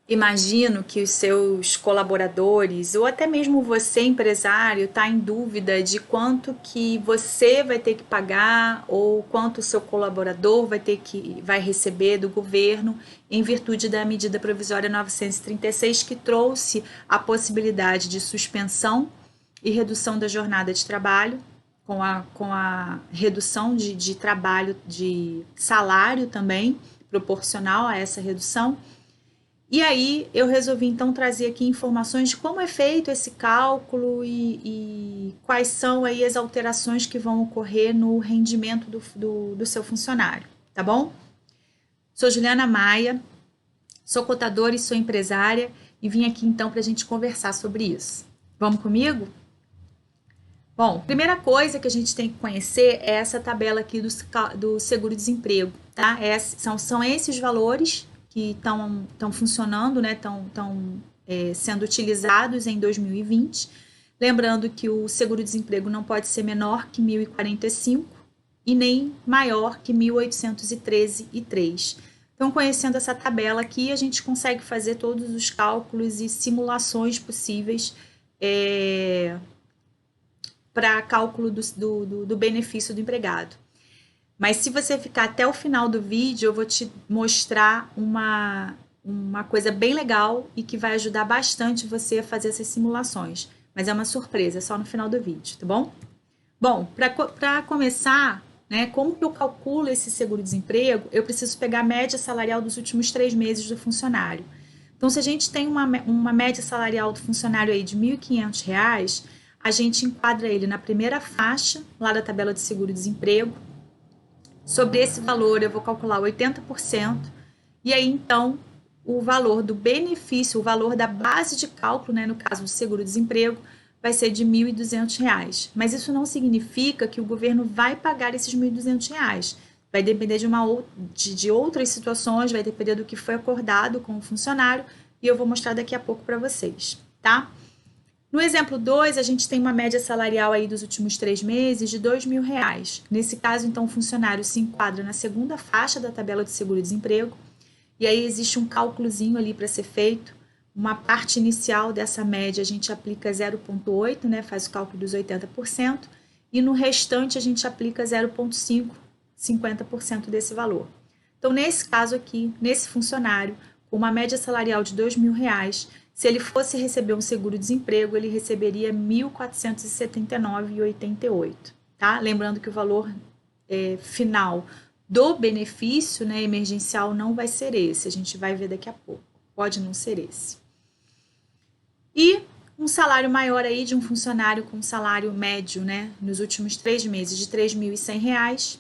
Imagino que os seus colaboradores, ou até mesmo você, empresário, está em dúvida de quanto que você vai ter que pagar ou quanto o seu colaborador vai receber do governo em virtude da medida provisória 936, que trouxe a possibilidade de suspensão e redução da jornada de trabalho, com a redução de trabalho, de salário também, proporcional a essa redução. E aí eu resolvi então trazer aqui informações de como é feito esse cálculo e quais são aí as alterações que vão ocorrer no rendimento do seu funcionário, tá bom? Sou Juliana Maia, sou contadora e sou empresária e vim aqui então para a gente conversar sobre isso. Vamos comigo? Bom, primeira coisa que a gente tem que conhecer é essa tabela aqui do seguro-desemprego, tá? São esses valores que estão funcionando, né? Estão sendo utilizados em 2020. Lembrando que o seguro-desemprego não pode ser menor que 1.045 e nem maior que 1.813,3. Então, conhecendo essa tabela aqui, a gente consegue fazer todos os cálculos e simulações possíveis para cálculo do benefício do empregado. Mas se você ficar até o final do vídeo, eu vou te mostrar uma coisa bem legal e que vai ajudar bastante você a fazer essas simulações. Mas é uma surpresa, é só no final do vídeo, tá bom? Bom, para começar, né, como que eu calculo esse seguro-desemprego? Eu preciso pegar a média salarial dos últimos 3 meses do funcionário. Então, se a gente tem uma média salarial do funcionário aí de R$ 1.500, a gente enquadra ele na primeira faixa, lá da tabela de seguro-desemprego. Sobre esse valor, eu vou calcular 80%, e aí, então, o valor do benefício, o valor da base de cálculo, né, no caso do seguro-desemprego, vai ser de R$ 1.200. Mas isso não significa que o governo vai pagar esses R$ 1.200. Vai depender de outras situações, vai depender do que foi acordado com o funcionário, e eu vou mostrar daqui a pouco para vocês, tá? No exemplo 2, a gente tem uma média salarial aí dos últimos 3 meses de R$ 2.000. Nesse caso, então, o funcionário se enquadra na segunda faixa da tabela de seguro-desemprego, e aí existe um cálculozinho ali para ser feito. Uma parte inicial dessa média a gente aplica 0,8, né, faz o cálculo dos 80%, e no restante a gente aplica 0,5, 50% desse valor. Então, nesse caso aqui, nesse funcionário, com uma média salarial de R$ 2.000, se ele fosse receber um seguro-desemprego, ele receberia R$ 1.479,88, tá? Lembrando que o valor final do benefício, né, emergencial não vai ser esse, a gente vai ver daqui a pouco, pode não ser esse. E um salário maior aí de um funcionário com salário médio, né, nos últimos 3 meses de R$ 3.100,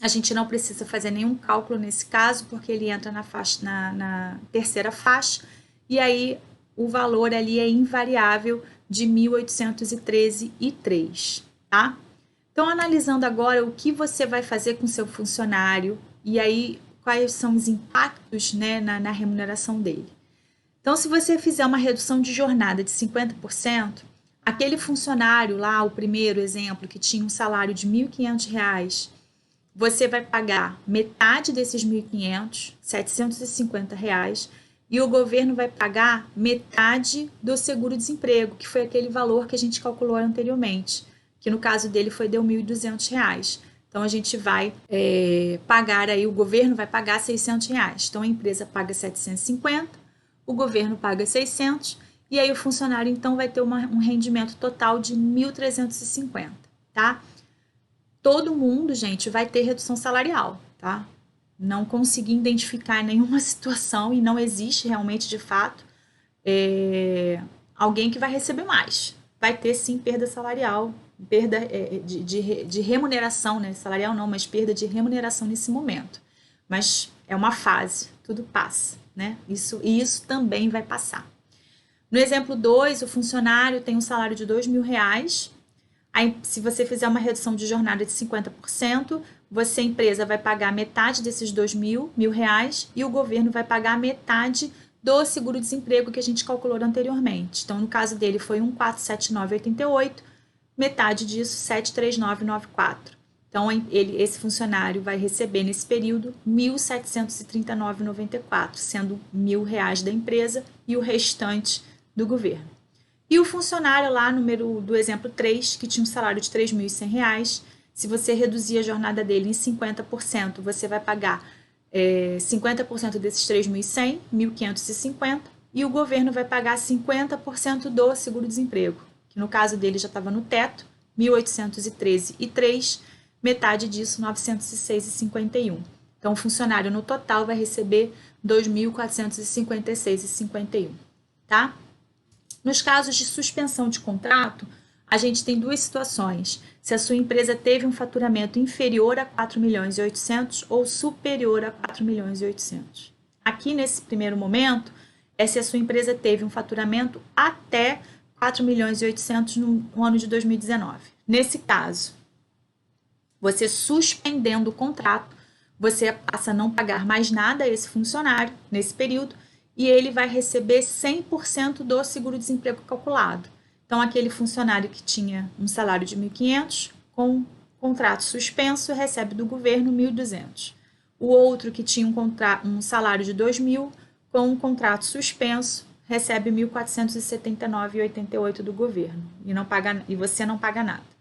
a gente não precisa fazer nenhum cálculo nesse caso, porque ele entra na terceira faixa, e aí o valor ali é invariável de 1.813,3, tá? Então, analisando agora o que você vai fazer com seu funcionário e aí quais são os impactos, né, na remuneração dele. Então, se você fizer uma redução de jornada de 50%, aquele funcionário lá, o primeiro exemplo, que tinha um salário de R$ 1.500, você vai pagar metade desses 1.500, R$ 750, e o governo vai pagar metade do seguro-desemprego, que foi aquele valor que a gente calculou anteriormente, que no caso dele foi de R$ 1.200. Então, a gente vai pagar aí, o governo vai pagar R$ 600. Então, a empresa paga 750, o governo paga 600, e aí o funcionário, então, vai ter um rendimento total de 1.350, tá? Todo mundo, gente, vai ter redução salarial, tá? Não consegui identificar nenhuma situação e não existe realmente, de fato, alguém que vai receber mais. Vai ter, sim, perda salarial, perda de remuneração, né? Salarial não, mas perda de remuneração nesse momento. Mas é uma fase, tudo passa, né? Isso também vai passar. No exemplo 2, o funcionário tem um salário de R$ 2.000. Aí, se você fizer uma redução de jornada de 50%, você, empresa, vai pagar metade desses R$ 2.000 e o governo vai pagar metade do seguro-desemprego que a gente calculou anteriormente. Então, no caso dele, foi 1.479,88, metade disso, 739,94. Então, esse funcionário vai receber nesse período R$ 1.739,94, sendo R$ 1.000 da empresa e o restante do governo. E o funcionário lá, do exemplo 3, que tinha um salário de R$ 3.100, se você reduzir a jornada dele em 50%, você vai pagar 50% desses 3.100, 1.550, e o governo vai pagar 50% do seguro-desemprego, que no caso dele já estava no teto, 1.813,3, metade disso, 906,51. Então, o funcionário no total vai receber 2.456,51, tá? Nos casos de suspensão de contrato, a gente tem duas situações. Se a sua empresa teve um faturamento inferior a 4.800.000 ou superior a 4.800.000. Aqui, nesse primeiro momento, é se a sua empresa teve um faturamento até 4.800.000 no ano de 2019. Nesse caso, você suspendendo o contrato, você passa a não pagar mais nada a esse funcionário nesse período e ele vai receber 100% do seguro-desemprego calculado. Então, aquele funcionário que tinha um salário de 1.500, com contrato suspenso, recebe do governo 1.200. O outro que tinha um salário de 2.000, com um contrato suspenso, recebe 1.479,88 do governo e você não paga nada.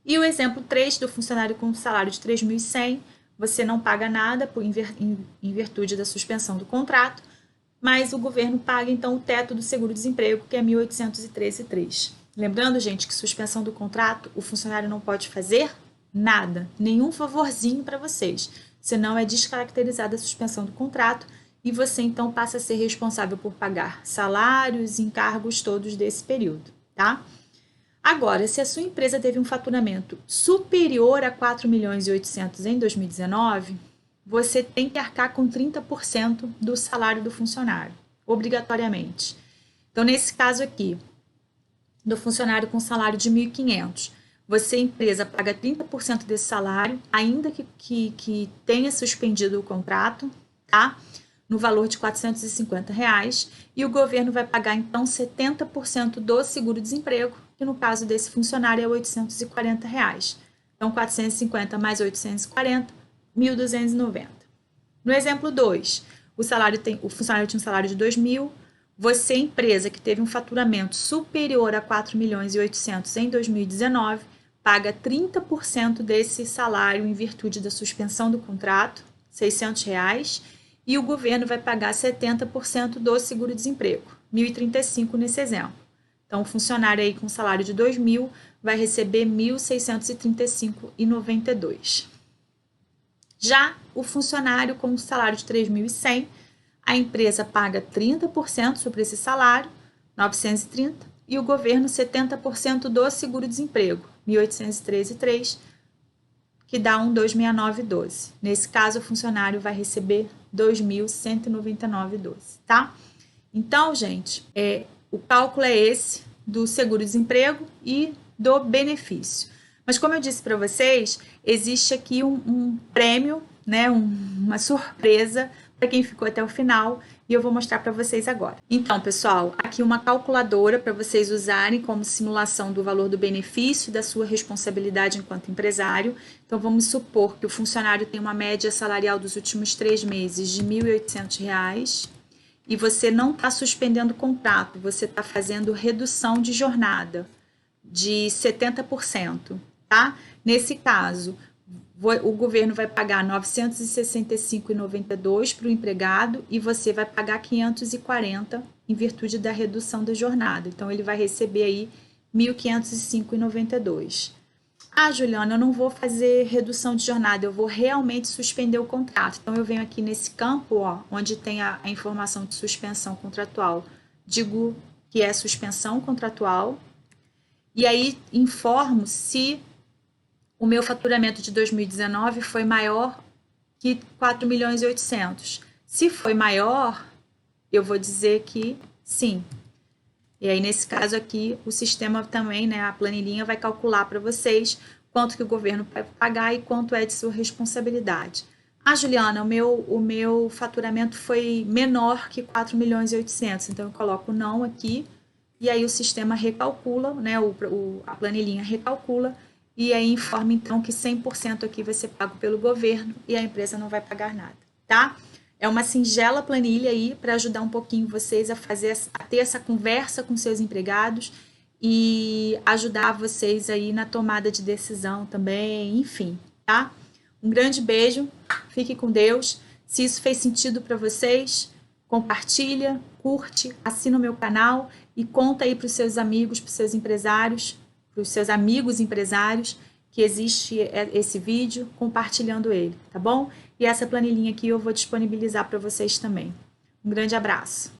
E o exemplo 3 do funcionário com salário de 3.100, você não paga nada em virtude da suspensão do contrato, mas o governo paga, então, o teto do seguro-desemprego, que é 1.813,3. Lembrando, gente, que suspensão do contrato, o funcionário não pode fazer nada, nenhum favorzinho para vocês, senão é descaracterizada a suspensão do contrato e você, então, passa a ser responsável por pagar salários e encargos todos desse período, tá? Agora, se a sua empresa teve um faturamento superior a 4.800.000 em 2019, você tem que arcar com 30% do salário do funcionário, obrigatoriamente. Então, nesse caso aqui, do funcionário com salário de 1.500, você, empresa, paga 30% desse salário, ainda que tenha suspendido o contrato, tá? No valor de R$ 450, e o governo vai pagar, então, 70% do seguro-desemprego, que no caso desse funcionário é R$ 840. Então, 450 mais 840, 1.290. No exemplo 2, o funcionário tinha um salário de 2.000, você, empresa que teve um faturamento superior a 4.800.000 em 2019, paga 30% desse salário em virtude da suspensão do contrato, R$ 600, e o governo vai pagar 70% do seguro-desemprego, 1.035 nesse exemplo. Então, o funcionário aí com salário de 2.000 vai receber 1.635,92. Já o funcionário com salário de 3.100, a empresa paga 30% sobre esse salário, 930, e o governo 70% do seguro-desemprego, 1.813,3, que dá um 269,12. Nesse caso, o funcionário vai receber 2.199,12, tá? Então, gente, o cálculo é esse do seguro-desemprego e do benefício. Mas como eu disse para vocês, existe aqui um prêmio, né, uma surpresa para quem ficou até o final e eu vou mostrar para vocês agora. Então, pessoal, aqui uma calculadora para vocês usarem como simulação do valor do benefício e da sua responsabilidade enquanto empresário. Então, vamos supor que o funcionário tem uma média salarial dos últimos 3 meses de R$ 1.800 e você não está suspendendo o contrato, você está fazendo redução de jornada de 70%, tá? Nesse caso, o governo vai pagar R$ 965,92 para o empregado e você vai pagar R$ 540 em virtude da redução da jornada. Então, ele vai receber aí R$ 1.505,92. Ah, Juliana, eu não vou fazer redução de jornada, eu vou realmente suspender o contrato. Então, eu venho aqui nesse campo, ó, onde tem a informação de suspensão contratual. Digo que é suspensão contratual e aí informo se o meu faturamento de 2019 foi maior que 4.800.000. Se foi maior, eu vou dizer que sim. E aí, nesse caso aqui, o sistema também, né, a planilhinha vai calcular para vocês quanto que o governo vai pagar e quanto é de sua responsabilidade. Ah, Juliana, o meu faturamento foi menor que 4.800.000, então eu coloco não aqui, e aí o sistema recalcula, né, a planilhinha recalcula, e aí informa então que 100% aqui vai ser pago pelo governo e a empresa não vai pagar nada, tá? É uma singela planilha aí para ajudar um pouquinho vocês a ter essa conversa com seus empregados e ajudar vocês aí na tomada de decisão também, enfim, tá? Um grande beijo, fique com Deus. Se isso fez sentido para vocês, compartilha, curte, assina o meu canal e conta aí para os seus amigos, para os seus empresários, para os seus amigos empresários, que existe esse vídeo, compartilhando ele, tá bom? E essa planilhinha aqui eu vou disponibilizar para vocês também. Um grande abraço!